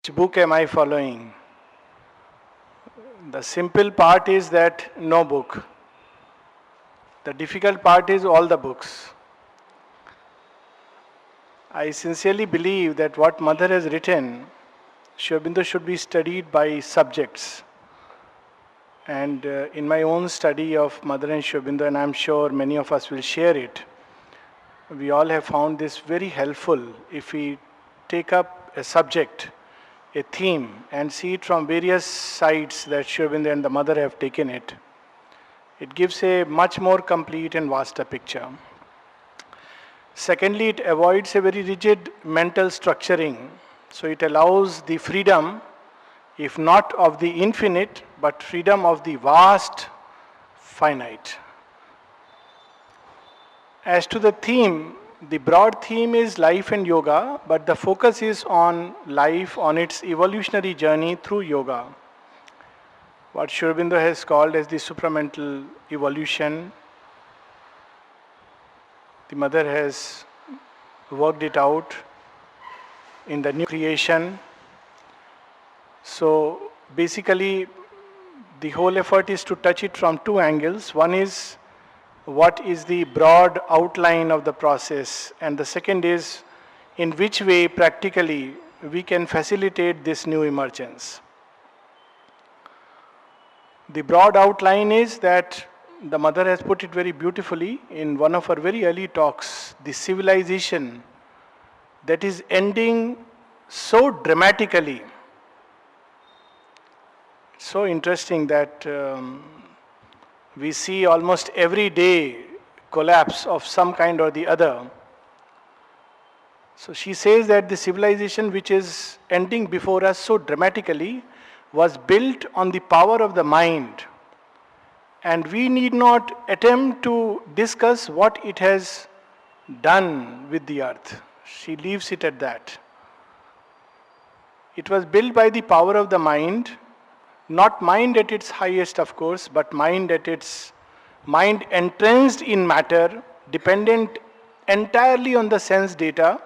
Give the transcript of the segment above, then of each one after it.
Which book am I following? The simple part is that no book. The difficult part is all the books. I sincerely believe that what Mother has written, Sri Aurobindo should be studied by subjects. And in my own study of Mother and Sri Aurobindo, and I'm sure many of us will share it, we all have found this very helpful if we take up a subject, a theme, and see it from various sides that Sri Aurobindo and the Mother have taken it. It gives a much more complete and vaster picture. Secondly, it avoids a very rigid mental structuring. So it allows the freedom, if not of the infinite, but freedom of the vast finite. As to the theme, the broad theme is life and yoga, but the focus is on life, on its evolutionary journey through yoga. What Sri Aurobindo has called as the supramental evolution. The Mother has worked it out in the new creation. So basically, the whole effort is to touch it from two angles. One is what is the broad outline of the process, and the second is in which way practically we can facilitate this new emergence. The broad outline is that the Mother has put it very beautifully in one of her very early talks, the civilization that is ending so dramatically. So interesting that we see almost every day collapse of some kind or the other. So she says that the civilization which is ending before us so dramatically was built on the power of the mind. And we need not attempt to discuss what it has done with the earth. She leaves it at that. It was built by the power of the mind, not mind at its highest, of course, but mind at its mind entrenched in matter, dependent entirely on the sense data,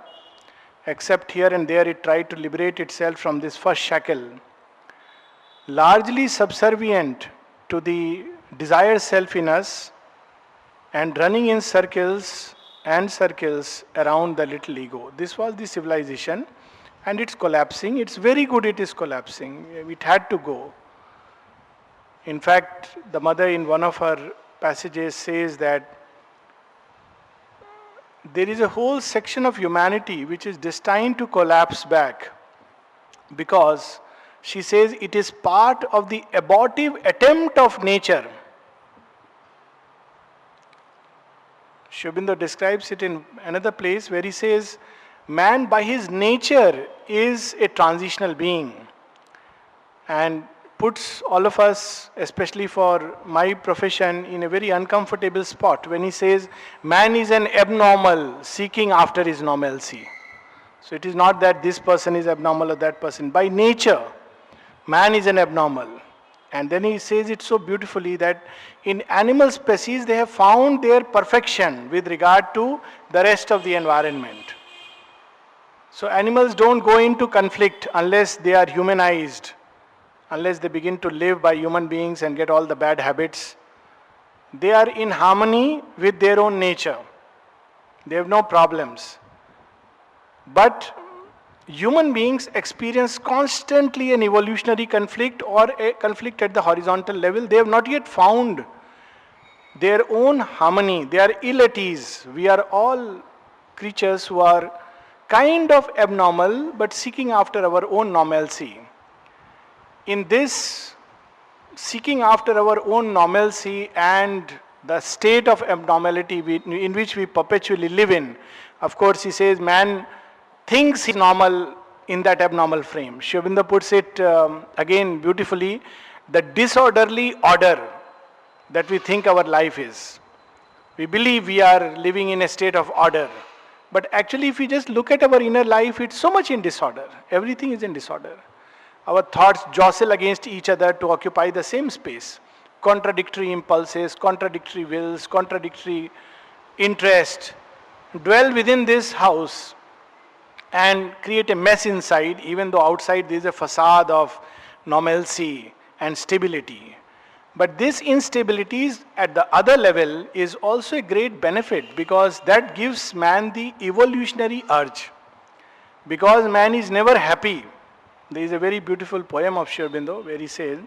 except here and there it tried to liberate itself from this first shackle. Largely subservient to the desired self in us and running in circles and circles around the little ego. This was the civilization, and it's collapsing. It's very good it is collapsing. It had to go. In fact, the Mother in one of her passages says that there is a whole section of humanity which is destined to collapse back because she says it is part of the abortive attempt of nature. Sri Aurobindo describes it in another place where he says, man by his nature is a transitional being, and puts all of us, especially for my profession, in a very uncomfortable spot when he says, man is an abnormal seeking after his normalcy. So it is not that this person is abnormal or that person. By nature, man is an abnormal. And then he says it so beautifully that in animal species they have found their perfection with regard to the rest of the environment. So animals don't go into conflict unless they are humanized, unless they begin to live by human beings and get all the bad habits. They are in harmony with their own nature. They have no problems. But human beings experience constantly an evolutionary conflict or a conflict at the horizontal level. They have not yet found their own harmony. They are ill at ease. We are all creatures who are kind of abnormal but seeking after our own normalcy. In this seeking after our own normalcy and the state of abnormality in which we perpetually live in, of course he says man thinks he's normal in that abnormal frame. Sri Aurobindo puts it again beautifully, the disorderly order that we think our life is. We believe we are living in a state of order. But actually if we just look at our inner life, it's so much in disorder. Everything is in disorder. Our thoughts jostle against each other to occupy the same space. Contradictory impulses, contradictory wills, contradictory interest dwell within this house. and create a mess inside, even though outside there is a facade of normalcy and stability. But this instability at the other level is also a great benefit, because that gives man the evolutionary urge. Because man is never happy. There is a very beautiful poem of Aurobindo where he says,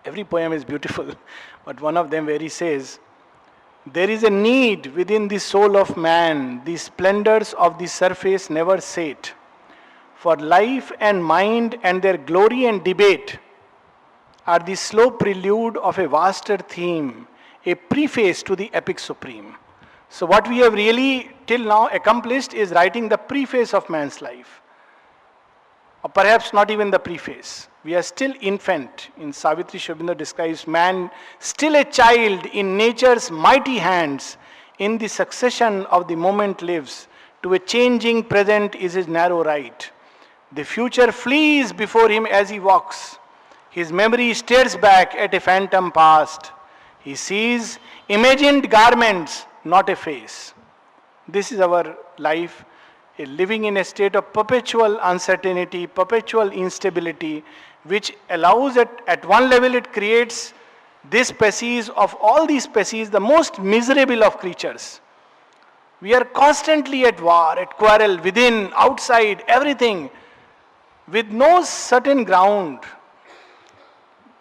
every poem is beautiful, but one of them where he says, there is a need within the soul of man, the splendors of the surface never sate. For life and mind and their glory and debate are the slow prelude of a vaster theme, a preface to the epic supreme. So what we have really till now accomplished is writing the preface of man's life. Or perhaps not even the preface. We are still infant. In Savitri, Aurobindo describes man still a child in nature's mighty hands. In the succession of the moment lives. To a changing present is his narrow right. The future flees before him as he walks. His memory stares back at a phantom past. He sees imagined garments, not a face. This is our life, living in a state of perpetual uncertainty, perpetual instability, which allows at one level it creates this species of all these species, the most miserable of creatures. We are constantly at war, at quarrel, within, outside, everything, with no certain ground.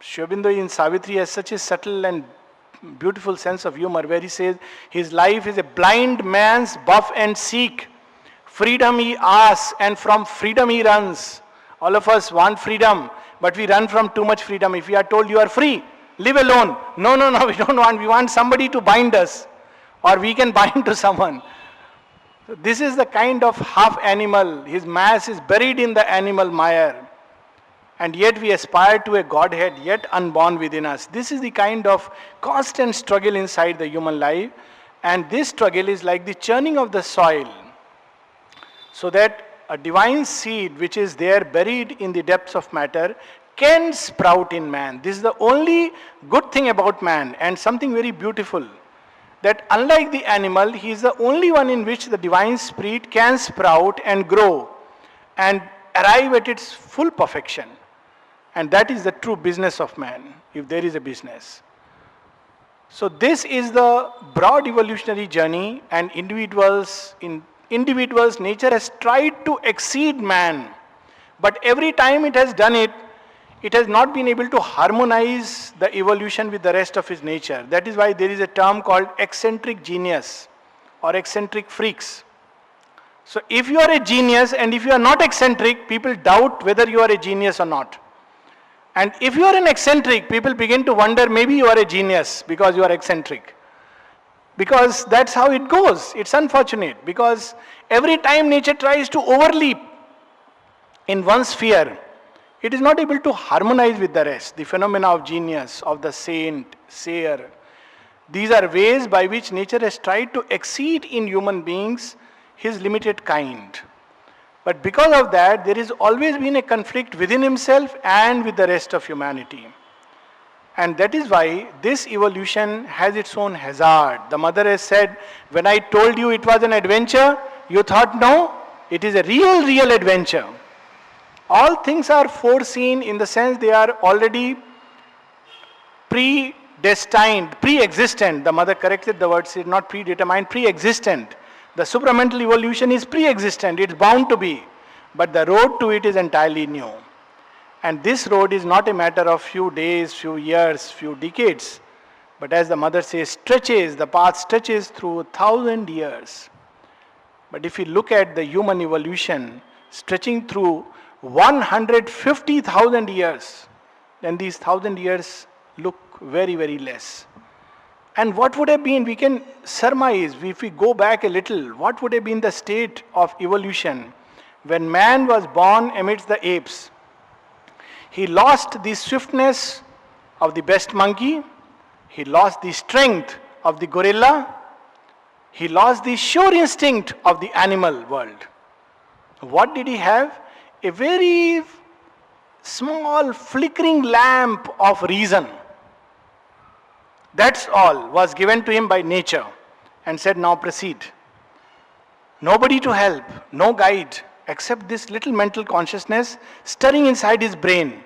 Aurobindo in Savitri has such a subtle and beautiful sense of humor where he says his life is a blind man's buff and seek. Freedom he asks and from freedom he runs. All of us want freedom, but we run from too much freedom. If we are told you are free, live alone. No, we don't want. We want somebody to bind us, or we can bind to someone. So this is the kind of half animal. His mass is buried in the animal mire. And yet we aspire to a Godhead yet unborn within us. This is the kind of constant struggle inside the human life. And this struggle is like the churning of the soil. So that a divine seed which is there buried in the depths of matter can sprout in man. This is the only good thing about man, and something very beautiful. That unlike the animal, he is the only one in which the divine spirit can sprout and grow and arrive at its full perfection. And that is the true business of man, if there is a business. So this is the broad evolutionary journey, and individuals, nature has tried to exceed man. But every time it has done it, it has not been able to harmonize the evolution with the rest of its nature. That is why there is a term called eccentric genius or eccentric freaks. So if you are a genius and if you are not eccentric, people doubt whether you are a genius or not. And if you are an eccentric, people begin to wonder maybe you are a genius because you are eccentric. Because that's how it goes. It's unfortunate because every time nature tries to overleap in one sphere, it is not able to harmonize with the rest. The phenomena of genius, of the saint, seer. These are ways by which nature has tried to exceed in human beings his limited kind. But because of that, there has always been a conflict within himself and with the rest of humanity. And that is why this evolution has its own hazard. The mother has said, when I told you it was an adventure, you thought no, it is a real adventure. All things are foreseen in the sense they are already predestined, pre-existent. The mother corrected the word, said not predetermined, pre-existent. The supramental evolution is pre-existent, it's bound to be. But the road to it is entirely new. And this road is not a matter of few days, few years, few decades. But as the mother says, the path stretches through 1,000 years. But if you look at the human evolution stretching through 150,000 years, then these 1,000 years look very less. And what would have been, we can surmise, if we go back a little, what would have been the state of evolution when man was born amidst the apes? He lost the swiftness of the best monkey, he lost the strength of the gorilla, he lost the sure instinct of the animal world. What did he have? A very small flickering lamp of reason. That's all was given to him by nature and said, now proceed. Nobody to help, no guide, except this little mental consciousness stirring inside his brain.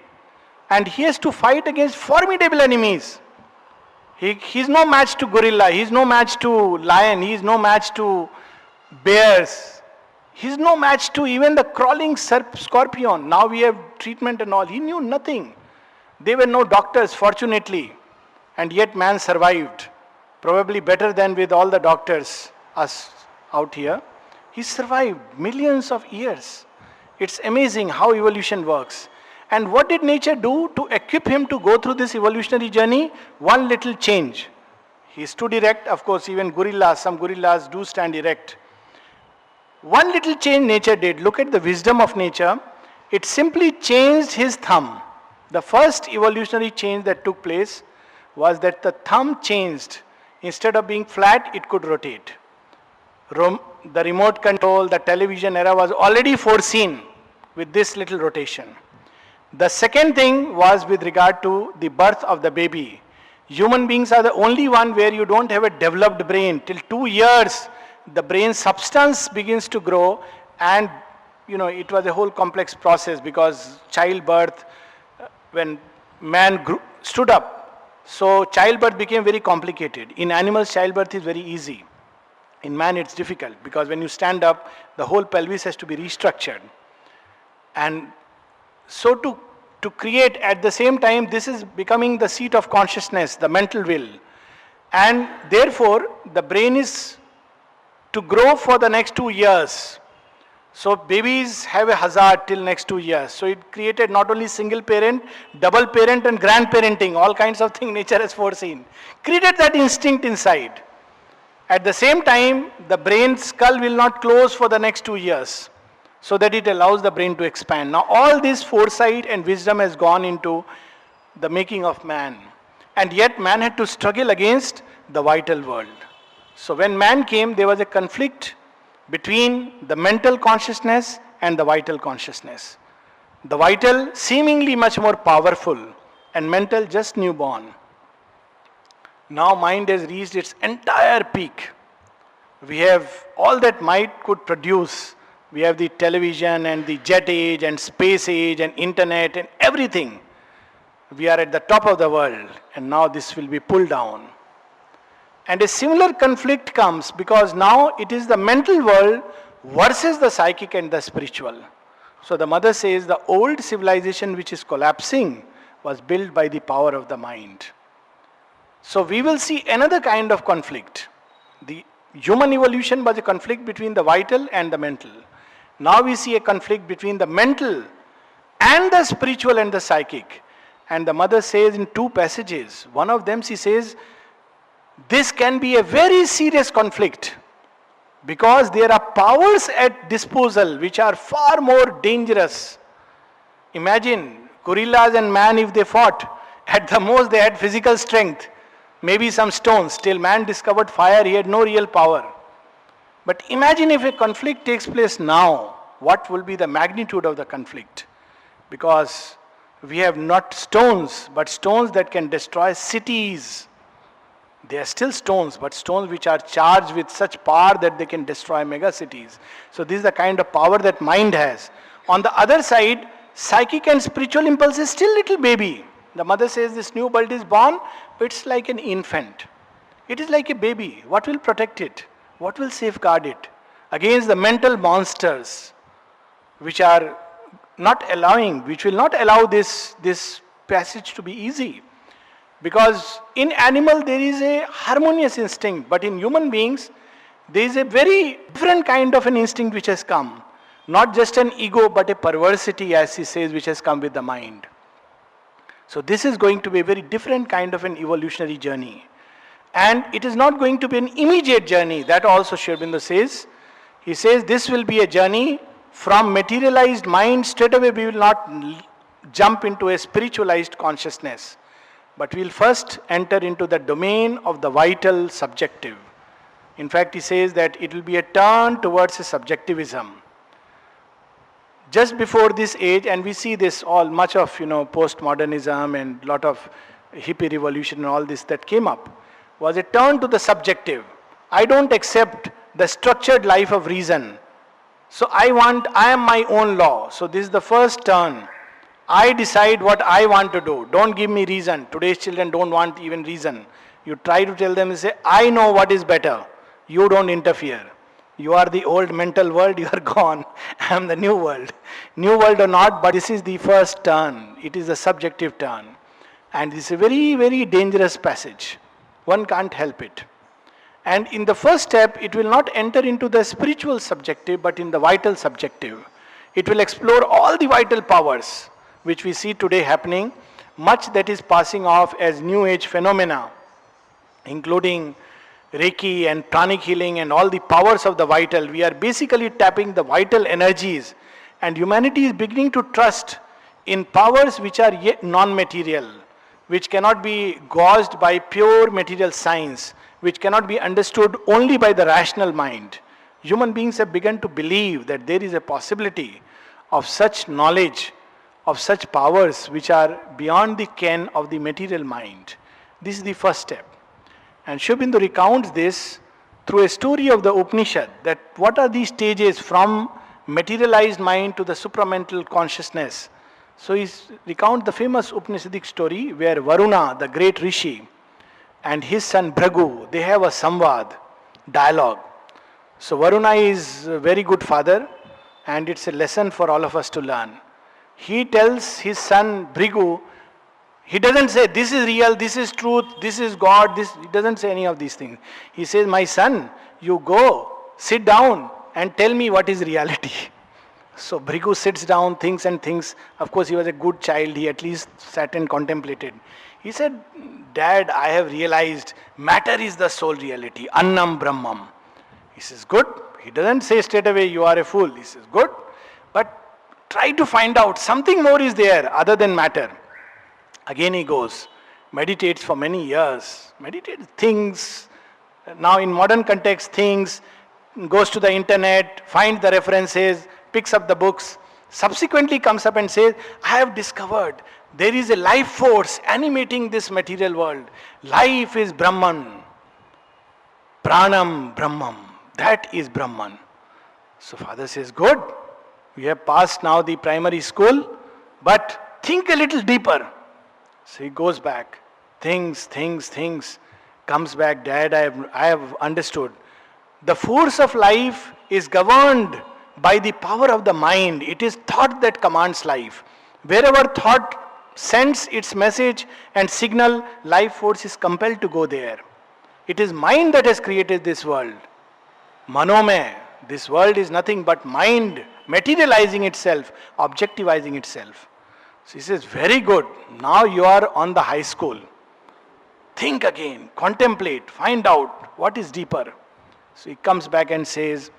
And he has to fight against formidable enemies. He's no match to gorilla, he's no match to lion, he's no match to bears. He's no match to even the crawling scorpion. Now we have treatment and all. He knew nothing. There were no doctors, fortunately. And yet man survived. Probably better than with all the doctors, us out here. He survived millions of years. It's amazing how evolution works. And what did nature do to equip him to go through this evolutionary journey? One little change. He stood erect. Of course, even gorillas, some gorillas do stand erect. One little change nature did. Look at the wisdom of nature. It simply changed his thumb. The first evolutionary change that took place was that the thumb changed. Instead of being flat, it could rotate. The remote control, the television era was already foreseen with this little rotation. The second thing was with regard to the birth of the baby. Human beings are the only one where you don't have a developed brain. Till 2 years, the brain substance begins to grow, and it was a whole complex process because childbirth, when man stood up, so childbirth became very complicated. In animals, childbirth is very easy. In man, it's difficult because when you stand up, the whole pelvis has to be restructured. And so to create at the same time, this is becoming the seat of consciousness, the mental will. And therefore, the brain is to grow for the next 2 years. So babies have a hazard till next 2 years. So it created not only single parent, double parent and grandparenting, all kinds of things nature has foreseen. Created that instinct inside. At the same time, the brain skull will not close for the next 2 years, so that it allows the brain to expand. Now all this foresight and wisdom has gone into the making of man. And yet man had to struggle against the vital world. So when man came, there was a conflict between the mental consciousness and the vital consciousness. The vital seemingly much more powerful, and mental just newborn. Now mind has reached its entire peak. We have all that mind could produce. We have the television and the jet age and space age and internet and everything. We are at the top of the world, and now this will be pulled down. And a similar conflict comes because now it is the mental world versus the psychic and the spiritual. So the mother says the old civilization which is collapsing was built by the power of the mind. So we will see another kind of conflict. The human evolution was a conflict between the vital and the mental. Now we see a conflict between the mental and the spiritual and the psychic. And the mother says in 2 passages, one of them she says, this can be a very serious conflict because there are powers at disposal which are far more dangerous. Imagine gorillas and man, if they fought, at the most they had physical strength, maybe some stones. Till man discovered fire, he had no real power. But imagine if a conflict takes place now, what will be the magnitude of the conflict? Because we have not stones, but stones that can destroy cities. They are still stones, but stones which are charged with such power that they can destroy mega cities. So this is the kind of power that mind has. On the other side, psychic and spiritual impulse is still little baby. The mother says this new bird is born, but it's like an infant. It is like a baby. What will protect it? What will safeguard it against the mental monsters which are not allowing, which will not allow this passage to be easy? Because in animal there is a harmonious instinct, but in human beings there is a very different kind of an instinct which has come. Not just an ego, but a perversity, as he says, which has come with the mind. So this is going to be a very different kind of an evolutionary journey. And it is not going to be an immediate journey. That also Aurobindo says. He says this will be a journey from materialized mind. Straight away we will not jump into a spiritualized consciousness. But we will first enter into the domain of the vital subjective. In fact, he says that it will be a turn towards a subjectivism. Just before this age, and we see this all much of postmodernism and lot of hippie revolution and all this that came up, was a turn to the subjective. I don't accept the structured life of reason. So I am my own law. So this is the first turn. I decide what I want to do. Don't give me reason. Today's children don't want even reason. You try to tell them, say, I know what is better. You don't interfere. You are the old mental world, you are gone. I am the new world. New world or not, but this is the first turn. It is a subjective turn. And this is a very, very dangerous passage. One can't help it. And in the first step, it will not enter into the spiritual subjective, but in the vital subjective. It will explore all the vital powers which we see today happening, much that is passing off as new age phenomena, including Reiki and pranic healing and all the powers of the vital. We are basically tapping the vital energies, and humanity is beginning to trust in powers which are yet non-material, which cannot be gauged by pure material science, which cannot be understood only by the rational mind. Human beings have begun to believe that there is a possibility of such knowledge, of such powers which are beyond the ken of the material mind. This is the first step. And Aurobindo recounts this through a story of the Upanishad, that what are these stages from materialized mind to the supramental consciousness. So he recounts the famous Upanishadic story where Varuna, the great rishi, and his son Bhragu, they have a samvad, dialogue. So Varuna is a very good father, and it's a lesson for all of us to learn. He tells his son Bhrigu, he doesn't say this is real, this is truth, this is God, this, he doesn't say any of these things. He says, my son, you go, sit down and tell me what is reality. So Bhrigu sits down, thinks and thinks. Of course he was a good child, he at least sat and contemplated. He said, Dad, I have realized matter is the sole reality, Annam Brahmam. He says, good. He doesn't say straight away, you are a fool. He says, good. But try to find out something more is there other than matter. Again he goes, meditates for many years, meditates, thinks, now in modern context thinks, goes to the internet, finds the references, picks up the books, subsequently comes up and says, I have discovered there is a life force animating this material world. Life is Brahman. Pranam Brahmam. That is Brahman. So father says, good. We have passed now the primary school, but think a little deeper. So he goes back, thinks, comes back, Dad, I have understood. The force of life is governed by the power of the mind. It is thought that commands life. Wherever thought sends its message and signal, life force is compelled to go there. It is mind that has created this world. Manome, this world is nothing but mind materializing itself, objectivizing itself. So he says, very good, now you are on the high school. Think again, contemplate, find out what is deeper. So he comes back and says,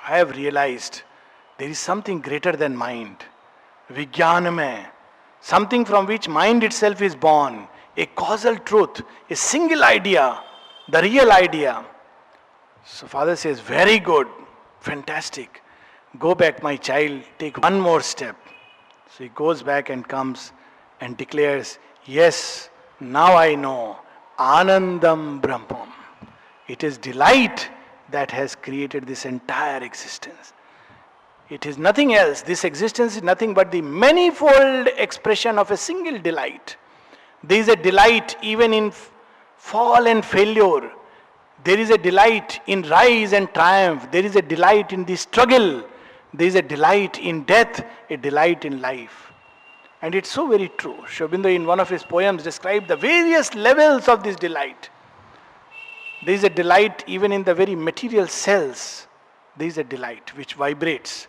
I have realized there is something greater than mind. Vijnaname, something from which mind itself is born, a causal truth, a single idea, the real idea. So father says, very good, fantastic. Go back, my child, take one more step. So he goes back and comes and declares, yes, now I know, Anandam Brahmam. It is delight that has created this entire existence. It is nothing else. This existence is nothing but the manifold expression of a single delight. There is a delight even in fall and failure. There is a delight in rise and triumph. There is a delight in the struggle. There is a delight in death, a delight in life. And it's so very true. Aurobindo in one of his poems described the various levels of this delight. There is a delight even in the very material cells. There is a delight which vibrates.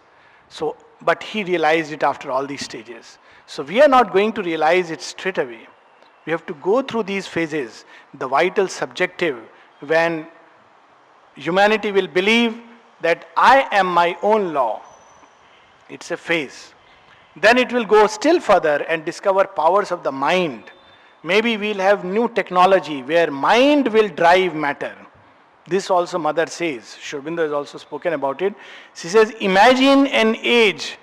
So, but he realized it after all these stages. So we are not going to realize it straight away. We have to go through these phases. The vital subjective, when humanity will believe that I am my own law. It's a phase. Then it will go still further and discover powers of the mind. Maybe we'll have new technology where mind will drive matter. This also mother says. Aurobindo has also spoken about it. She says, imagine an age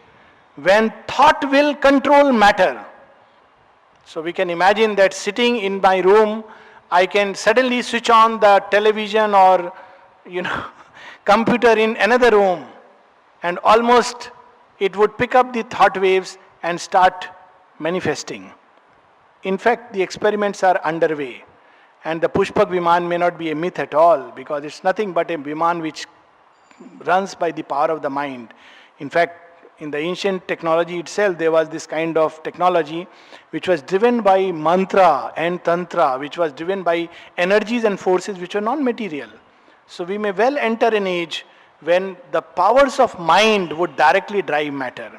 when thought will control matter. So we can imagine that sitting in my room, I can suddenly switch on the television or, computer in another room. and almost it would pick up the thought waves and start manifesting. In fact, the experiments are underway, and the Pushpak Viman may not be a myth at all, because it's nothing but a Viman which runs by the power of the mind. In fact, in the ancient technology itself, there was this kind of technology which was driven by mantra and tantra, which was driven by energies and forces which were non-material. So we may well enter an age when the powers of mind would directly drive matter,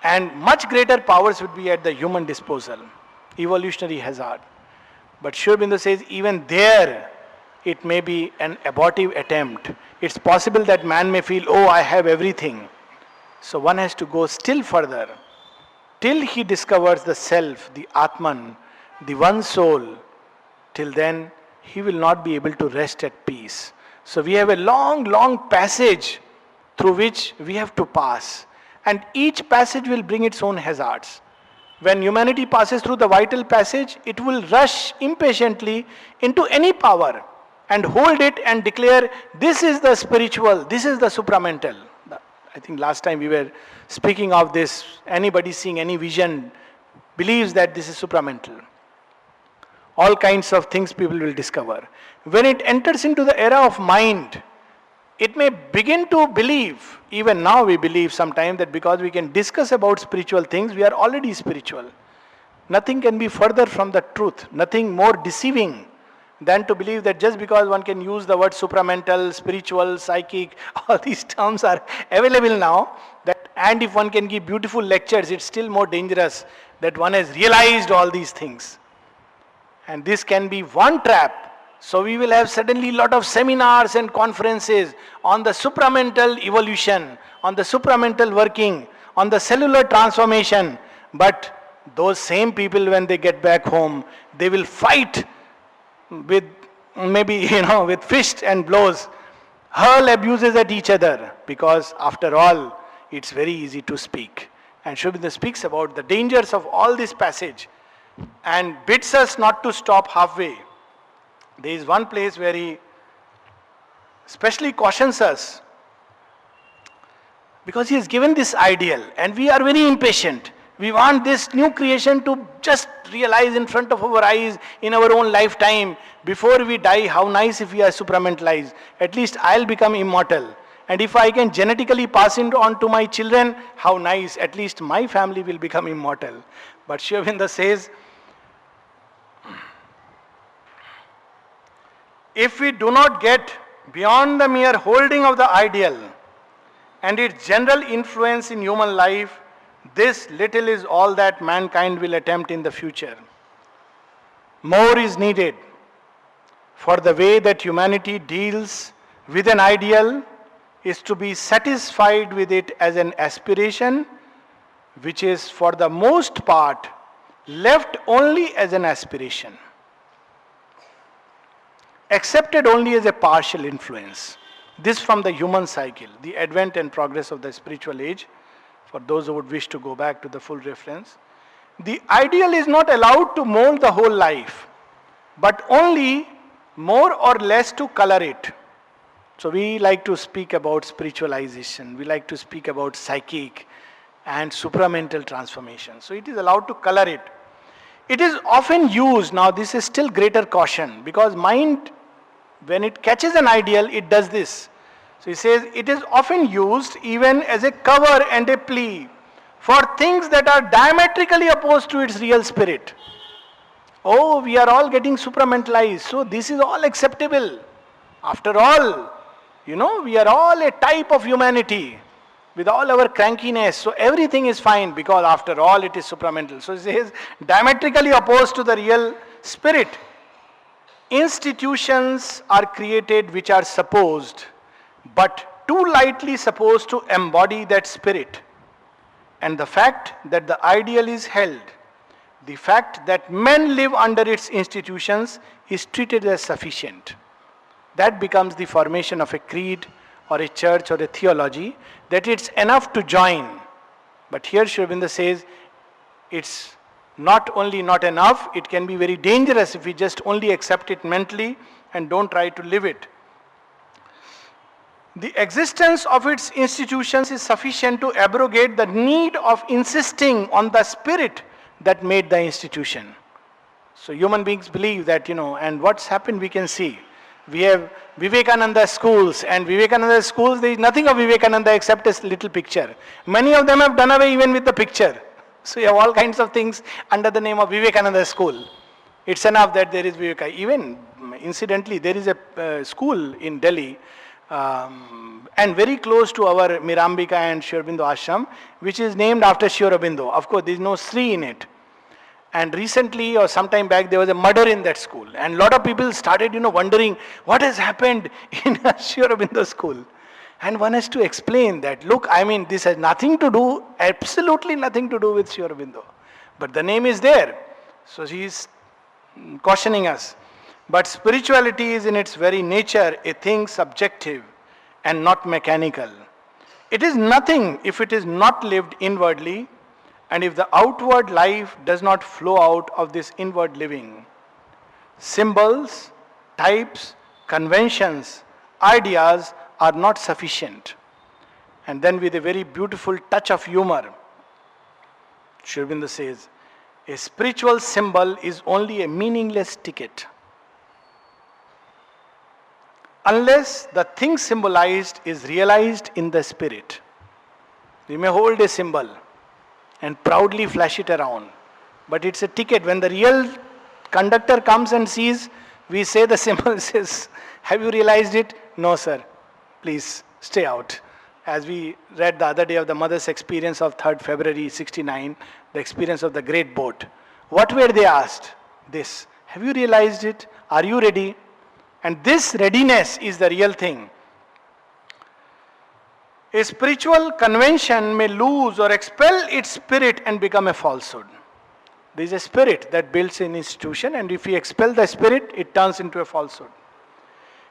and much greater powers would be at the human disposal. Evolutionary hazard. But Sri Aurobindo says even there it may be an abortive attempt. It's possible that man may feel, oh, I have everything. So one has to go still further till he discovers the self, the Atman, the one soul. Till then he will not be able to rest at peace. So we have a long, long passage through which we have to pass. And each passage will bring its own hazards. When humanity passes through the vital passage, it will rush impatiently into any power and hold it and declare, this is the spiritual, this is the supramental. I think last time we were speaking of this, anybody seeing any vision believes that this is supramental. All kinds of things people will discover. When it enters into the era of mind, it may begin to believe, even now we believe sometimes, that because we can discuss about spiritual things, we are already spiritual. Nothing can be further from the truth, nothing more deceiving than to believe that just because one can use the word supramental, spiritual, psychic, all these terms are available now, and if one can give beautiful lectures, it's still more dangerous that one has realized all these things. And this can be one trap. So we will have suddenly a lot of seminars and conferences on the supramental evolution, on the supramental working, on the cellular transformation. But those same people, when they get back home, they will fight with maybe, with fists and blows, hurl abuses at each other, because after all, it's very easy to speak. And Sri Aurobindo speaks about the dangers of all this passage and bids us not to stop halfway. There is one place where he especially cautions us, because he has given this ideal and we are very impatient. We want this new creation to just realize in front of our eyes in our own lifetime. Before we die, how nice if we are supramentalized. At least I'll become immortal. And if I can genetically pass it on to my children, how nice. At least my family will become immortal. But Sri Aurobindo says, if we do not get beyond the mere holding of the ideal and its general influence in human life, this little is all that mankind will attempt in the future. More is needed, for the way that humanity deals with an ideal is to be satisfied with it as an aspiration, which is for the most part left only as an aspiration, accepted only as a partial influence. This from the human cycle, the advent and progress of the spiritual age, for those who would wish to go back to the full reference. The ideal is not allowed to mold the whole life, but only more or less to color it. So we like to speak about spiritualization, we like to speak about psychic and supramental transformation. So it is allowed to color it. It is often used, now this is still greater caution, because mind, when it catches an ideal, it does this. So he says, it is often used even as a cover and a plea for things that are diametrically opposed to its real spirit. Oh, we are all getting supramentalized, so this is all acceptable. After all, we are all a type of humanity with all our crankiness, so everything is fine because after all it is supramental. So he says, diametrically opposed to the real spirit. Institutions are created which are supposed, but too lightly supposed to embody that spirit. And the fact that the ideal is held, the fact that men live under its institutions is treated as sufficient. That becomes the formation of a creed or a church or a theology, that it's enough to join. But here Sri Aurobindo says, it's not only not enough, it can be very dangerous if we just only accept it mentally and don't try to live it. The existence of its institutions is sufficient to abrogate the need of insisting on the spirit that made the institution. So human beings believe that, and what's happened we can see. We have Vivekananda schools, and Vivekananda schools, there is nothing of Vivekananda except a little picture. Many of them have done away even with the picture. So you have all kinds of things under the name of Vivekananda school. It's enough that there is Vivekananda. Even incidentally, there is a school in Delhi, and very close to our Mirambika and Sri Aurobindo ashram, which is named after Sri Aurobindo. Of course, there is no Sri in it. And recently or sometime back, there was a murder in that school. And a lot of people started, wondering what has happened in Sri Aurobindo school. And one has to explain that, look, this has nothing to do, absolutely nothing to do with Sri Aurobindo. But the name is there. So she is cautioning us. But spirituality is in its very nature a thing subjective and not mechanical. It is nothing if it is not lived inwardly, and if the outward life does not flow out of this inward living. Symbols, types, conventions, ideas are not sufficient. And then with a very beautiful touch of humor, Sri Aurobindo says, a spiritual symbol is only a meaningless ticket. Unless the thing symbolized is realized in the spirit. We may hold a symbol and proudly flash it around, but it's a ticket. When the real conductor comes and sees, we say the symbol says, have you realized it? No, sir. Please stay out. As we read the other day of the mother's experience of 3rd February 69, the experience of the great boat. What were they asked? This. Have you realized it? Are you ready? And this readiness is the real thing. A spiritual convention may lose or expel its spirit and become a falsehood. There is a spirit that builds an institution, and if we expel the spirit, it turns into a falsehood.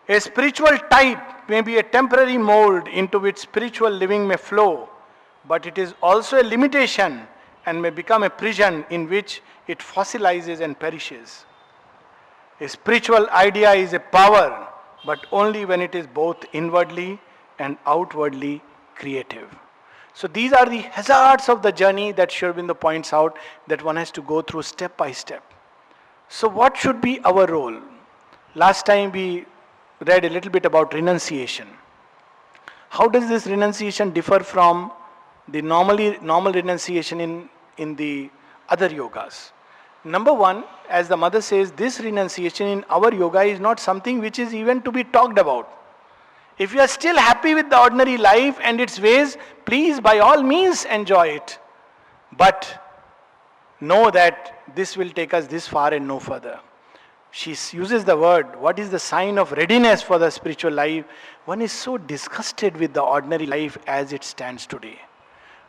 A spiritual type may be a temporary mold into which spiritual living may flow, but it is also a limitation and may become a prison in which it fossilizes and perishes. A spiritual idea is a power, but only when it is both inwardly and outwardly creative. So these are the hazards of the journey that Sri Aurobindo points out that one has to go through step by step. So what should be our role? Last time we read a little bit about renunciation. How does this renunciation differ from the normal renunciation in the other yogas? Number one, as the mother says, this renunciation in our yoga is not something which is even to be talked about. If you are still happy with the ordinary life and its ways, please by all means enjoy it. But know that this will take us this far and no further. She uses the word, what is the sign of readiness for the spiritual life? One is so disgusted with the ordinary life as it stands today.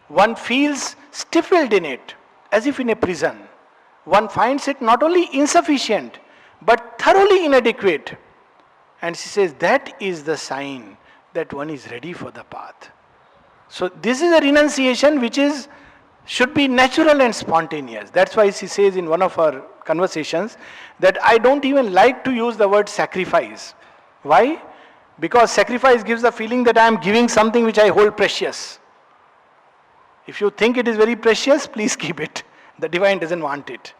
One feels stifled in it, as if in a prison. One finds it not only insufficient, but thoroughly inadequate. And she says that is the sign that one is ready for the path. So this is a renunciation which should be natural and spontaneous. That's why she says in one of her conversations that I don't even like to use the word sacrifice. Why? Because sacrifice gives the feeling that I am giving something which I hold precious. If you think it is very precious, please keep it. The divine doesn't want it.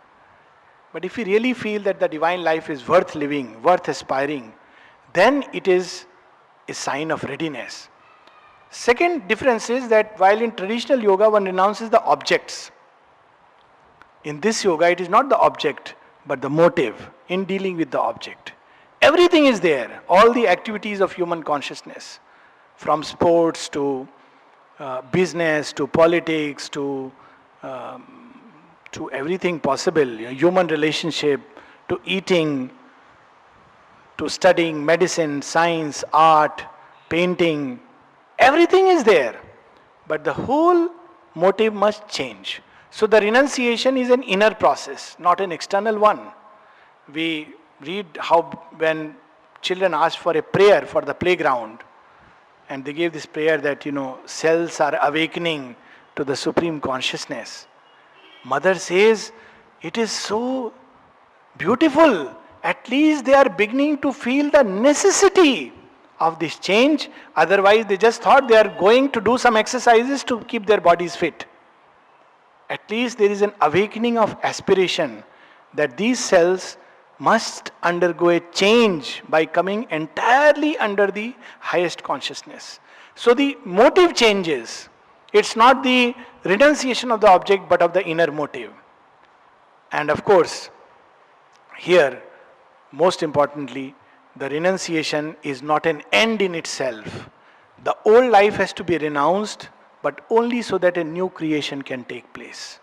But if you really feel that the divine life is worth living, worth aspiring, then it is a sign of readiness. Second difference is that while in traditional yoga one renounces the objects, in this yoga it is not the object but the motive in dealing with the object. Everything is there, all the activities of human consciousness, from sports to business to politics to everything possible, human relationship to eating, to studying medicine, science, art, painting, everything is there. But the whole motive must change. So the renunciation is an inner process, not an external one. We read how when children asked for a prayer for the playground, and they gave this prayer that, cells are awakening to the supreme consciousness. Mother says, it is so beautiful. At least they are beginning to feel the necessity of this change. Otherwise, they just thought they are going to do some exercises to keep their bodies fit. At least there is an awakening of aspiration that these cells must undergo a change by coming entirely under the highest consciousness. So the motive changes. It's not the renunciation of the object but of the inner motive. And of course, here, most importantly, the renunciation is not an end in itself. The old life has to be renounced, but only so that a new creation can take place.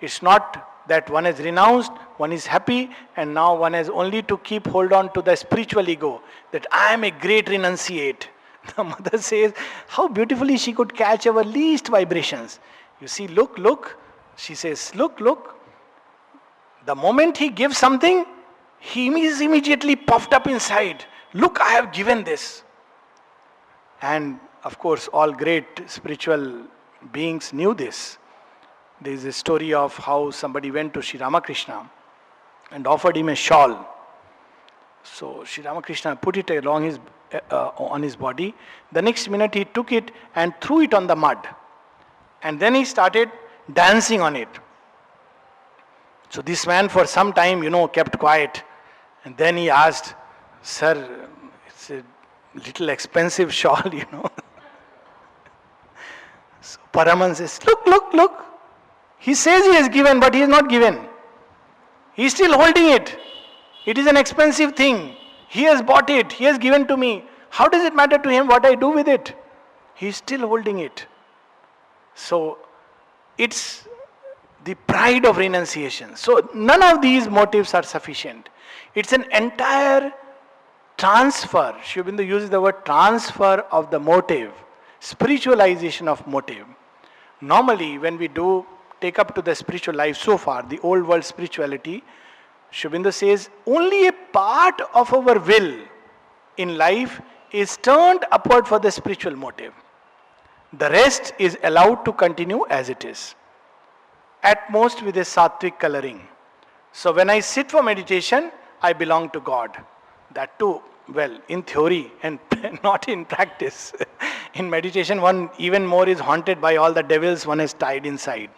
It's not that one has renounced, one is happy, and now one has only to keep hold on to the spiritual ego, that I am a great renunciate. The mother says, how beautifully she could catch our least vibrations. You see, look, look. She says, look, look. The moment he gives something, he is immediately puffed up inside. Look, I have given this. And of course, all great spiritual beings knew this. There is a story of how somebody went to Sri Ramakrishna and offered him a shawl. So Sri Ramakrishna put it along on his body. The next minute he took it and threw it on the mud. And then he started dancing on it. So this man for some time, kept quiet. And then he asked, sir, it's a little expensive shawl, So Paraman says, look, look, look. He says he has given, but he has not given. He is still holding it. It is an expensive thing. He has bought it. He has given to me. How does it matter to him what I do with it? He is still holding it. So it's the pride of renunciation. So none of these motives are sufficient. It's an entire transfer. Sri Aurobindo uses the word transfer of the motive. Spiritualization of motive. Normally, when we do take up to the spiritual life so far, the old world spirituality, Sri Aurobindo says only a part of our will in life is turned upward for the spiritual motive. The rest is allowed to continue as it is, at most with a sattvic coloring. So when I sit for meditation, I belong to God. That too, well, in theory and not in practice. In meditation, one even more is haunted by all the devils one has tied inside.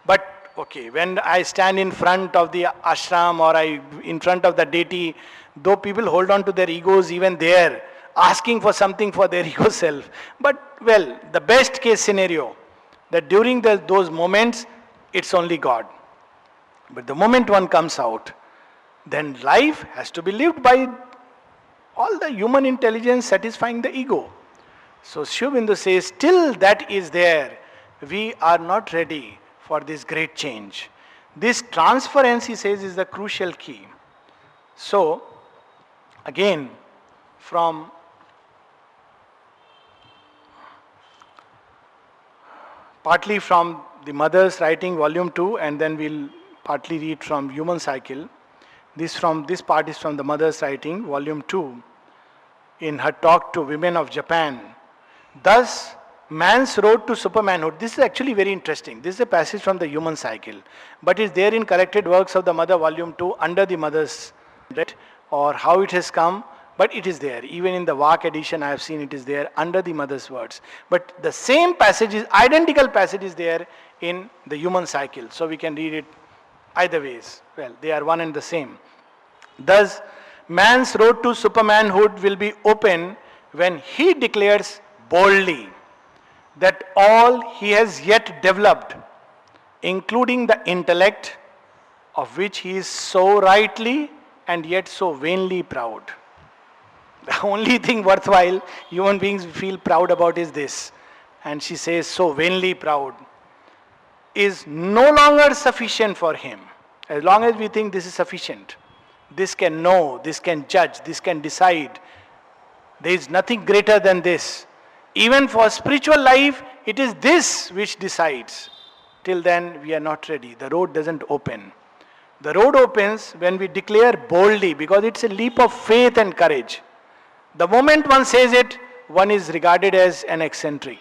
But okay, when I stand in front of the ashram or in front of the deity, though people hold on to their egos even there, asking for something for their ego self. But well, the best case scenario, that during those moments, it's only God. But the moment one comes out, then life has to be lived by all the human intelligence satisfying the ego. So Sri Aurobindo says, till that is there, we are not ready for this great change. This transference, he says, is the crucial key. So, again, partly from the Mother's Writing, Volume 2, and then we'll partly read from Human Cycle. This part is from the Mother's Writing, Volume 2, in her talk to women of Japan. Thus, man's road to supermanhood. This is actually very interesting. This is a passage from the Human Cycle, but is there in Collected Works of the Mother, Volume 2, under the Mother's, or how it has come, but it is there. Even in the Vak edition, I have seen it is there under the Mother's words. But the same passage is, identical passage is there in the Human Cycle. So we can read it either ways. Well, they are one and the same. Thus, man's road to supermanhood will be open when he declares boldly that all he has yet developed, including the intellect, of which he is so rightly and yet so vainly proud. The only thing worthwhile human beings feel proud about is this. And she says, so vainly proud, is no longer sufficient for him. As long as we think this is sufficient, this can know, this can judge, this can decide. There is nothing greater than this. Even for spiritual life, it is this which decides. Till then, we are not ready. The road doesn't open. The road opens when we declare boldly, because it's a leap of faith and courage. The moment one says it, one is regarded as an eccentric.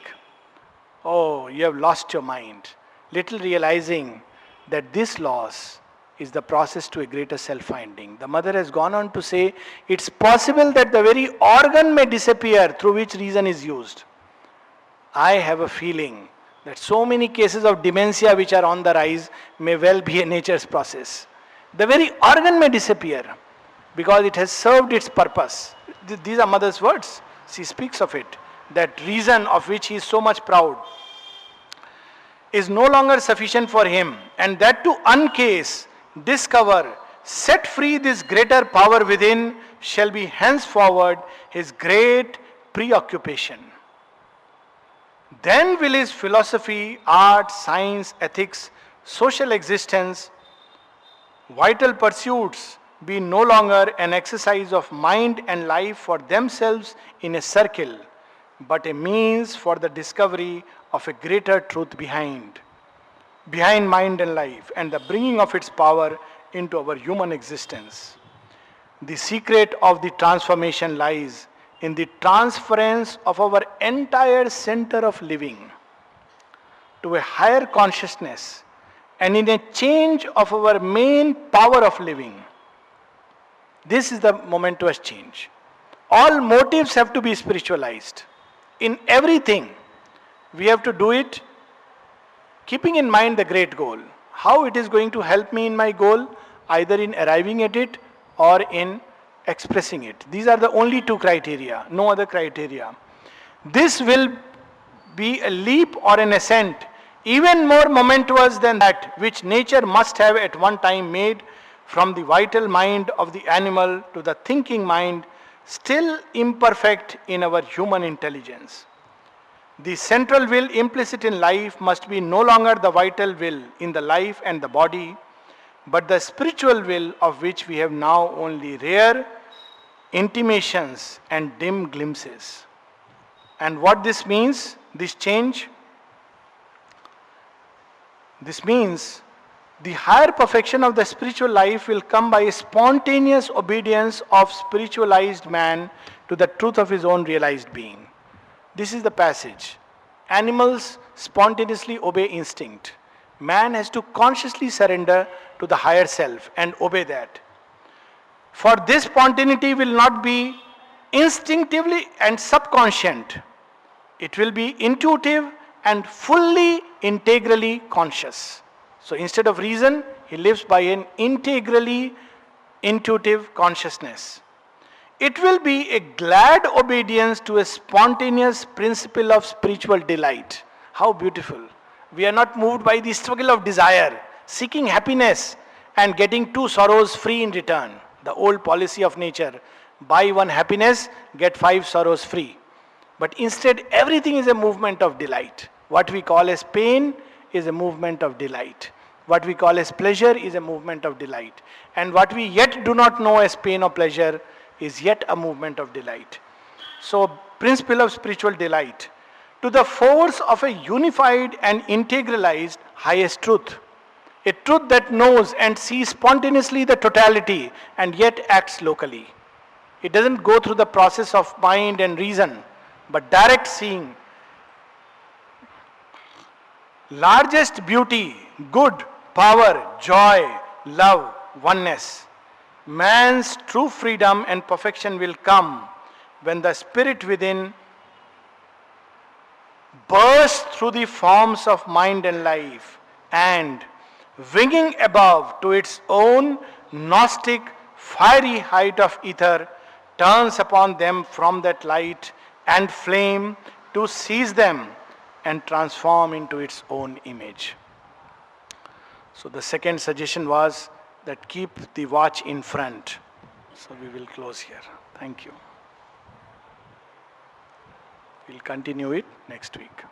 Oh, you have lost your mind. Little realizing that this loss is the process to a greater self-finding. The mother has gone on to say, it's possible that the very organ may disappear through which reason is used. I have a feeling that so many cases of dementia which are on the rise may well be a nature's process. The very organ may disappear because it has served its purpose. These are mother's words. She speaks of it. That reason of which he is so much proud is no longer sufficient for him, and that to uncase, discover, set free this greater power within shall be henceforward his great preoccupation. Then will his philosophy, art, science, ethics, social existence, vital pursuits be no longer an exercise of mind and life for themselves in a circle, but a means for the discovery of a greater truth behind mind and life, and the bringing of its power into our human existence. The secret of the transformation lies in the transference of our entire center of living to a higher consciousness, and in a change of our main power of living. This is the momentous change. All motives have to be spiritualized. In everything, we have to do it keeping in mind the great goal. How it is going to help me in my goal, either in arriving at it or in expressing it. These are the only two criteria, no other criteria. This will be a leap or an ascent, even more momentous than that which nature must have at one time made from the vital mind of the animal to the thinking mind, still imperfect in our human intelligence. The central will implicit in life must be no longer the vital will in the life and the body, but the spiritual will of which we have now only rare intimations and dim glimpses. And what this means, this change? This means the higher perfection of the spiritual life will come by a spontaneous obedience of spiritualized man to the truth of his own realized being. This is the passage. Animals spontaneously obey instinct. Man has to consciously surrender to the higher self and obey that. For this spontaneity will not be instinctively and subconscient. It will be intuitive and fully integrally conscious. So instead of reason, he lives by an integrally intuitive consciousness. It will be a glad obedience to a spontaneous principle of spiritual delight. How beautiful. We are not moved by the struggle of desire, seeking happiness and getting two sorrows free in return. The old policy of nature, buy one happiness, get 5 sorrows free. But instead, everything is a movement of delight. What we call as pain is a movement of delight. What we call as pleasure is a movement of delight. And what we yet do not know as pain or pleasure is yet a movement of delight. So, principle of spiritual delight, to the force of a unified and integralized highest truth. A truth that knows and sees spontaneously the totality and yet acts locally. It doesn't go through the process of mind and reason, but direct seeing. Largest beauty, good, power, joy, love, oneness. Man's true freedom and perfection will come when the spirit within bursts through the forms of mind and life and, winging above to its own Gnostic fiery height of ether, turns upon them from that light and flame to seize them and transform into its own image. So the second suggestion was that keep the watch in front. So we will close here. Thank you. We'll continue it next week.